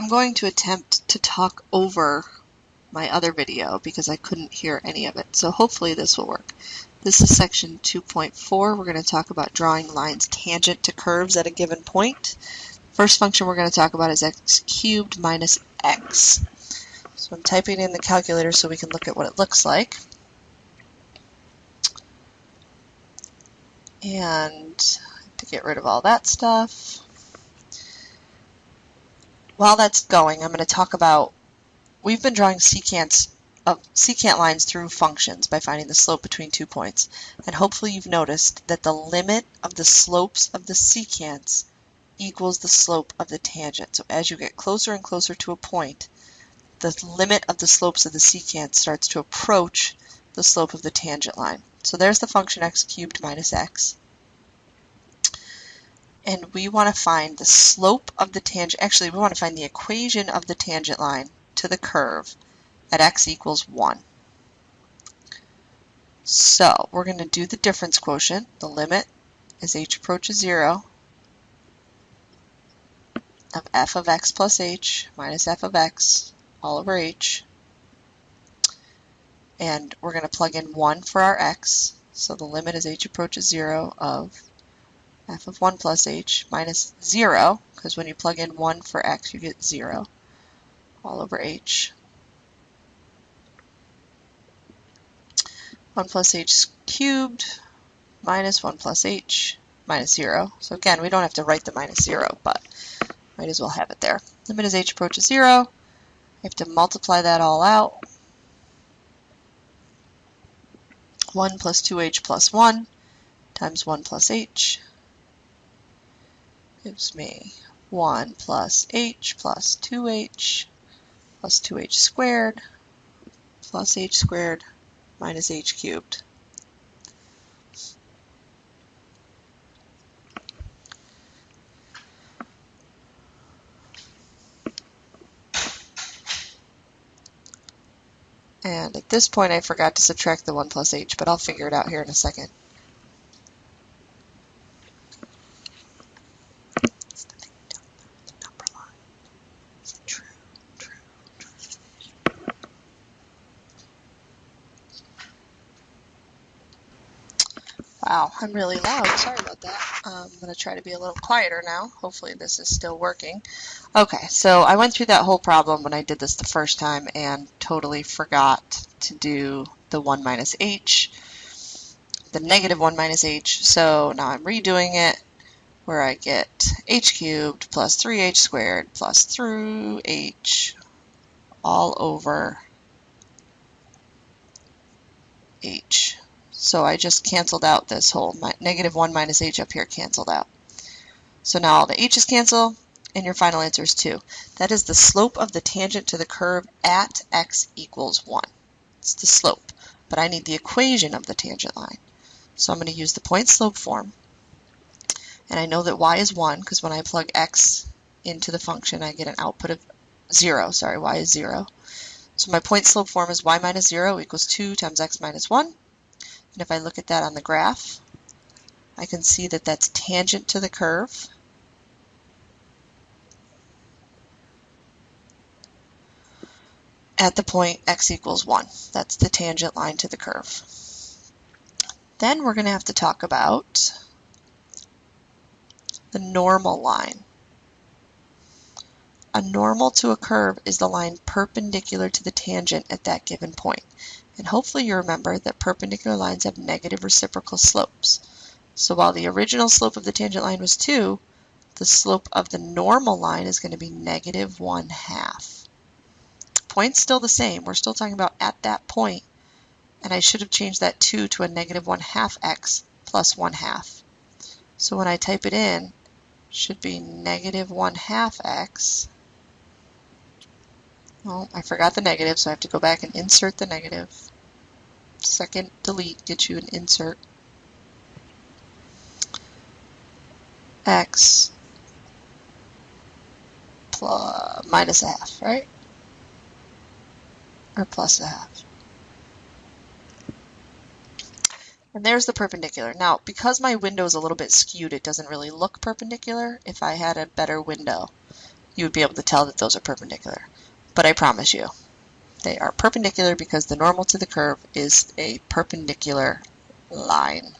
I'm going to attempt to talk over my other video because I couldn't hear any of it. So hopefully this will work. This is section 2.4. We're going to talk about drawing lines tangent to curves at a given point. First function we're going to talk about is x cubed minus x. So I'm typing in the calculator so we can look at what it looks like. And to get rid of all that stuff. While that's going, I'm going to talk about, we've been drawing secant lines through functions by finding the slope between 2 points. And hopefully you've noticed that the limit of the slopes of the secants equals the slope of the tangent. So as you get closer and closer to a point, the limit of the slopes of the secant starts to approach the slope of the tangent line. So there's the function x cubed minus x. And we want to find the slope of the tangent, actually we want to find the equation of the tangent line to the curve at x equals 1. So we're going to do the difference quotient. The limit as h approaches 0 of f of x plus h minus f of x all over h. And we're going to plug in 1 for our x. So the limit as h approaches 0 of f of 1 plus h minus 0, because when you plug in 1 for x, you get 0 all over h. 1 plus h cubed minus 1 plus h minus 0. So again, we don't have to write the minus 0, but might as well have it there. Limit as h approaches 0. I have to multiply that all out. 1 plus 2h plus 1 times 1 plus h gives me 1 plus h plus 2h plus 2h squared plus h squared minus h cubed. And at this point I forgot to subtract the 1 plus h, but I'll figure it out here in a second. Wow, I'm really loud. Sorry about that. I'm going to try to be a little quieter now. Hopefully this is still working. Okay, so I went through that whole problem when I did this the first time and totally forgot to do the 1 minus h, the negative 1 minus h. So now I'm redoing it where I get h cubed plus 3h squared plus 3h all over h. So I just canceled out this whole negative 1 minus h up here canceled out. So now all the h's cancel, and your final answer is 2. That is the slope of the tangent to the curve at x equals 1. It's the slope, but I need the equation of the tangent line. So I'm going to use the point slope form. And I know that y is 1 because when I plug x into the function, I get an output of 0. Sorry, y is 0. So my point slope form is y minus 0 equals 2 times x minus 1. And if I look at that on the graph, I can see that that's tangent to the curve. At the point x equals 1. That's the tangent line to the curve. Then we're going to have to talk about the normal line. A normal to a curve is the line perpendicular to the tangent at that given point. And hopefully you remember that perpendicular lines have negative reciprocal slopes. So while the original slope of the tangent line was 2, the slope of the normal line is going to be negative 1/2. Point's still the same. We're still talking about at that point. And I should have changed that 2 to a negative 1/2 x plus 1/2. So when I type it in, it should be negative 1/2 x. Oh, I forgot the negative, so I have to go back and insert the negative. Second delete gets you an insert. X plus minus 1/2, right? Or plus 1/2. And there's the perpendicular. Now, because my window is a little bit skewed, it doesn't really look perpendicular. If I had a better window, you would be able to tell that those are perpendicular. But I promise you, they are perpendicular because the normal to the curve is a perpendicular line.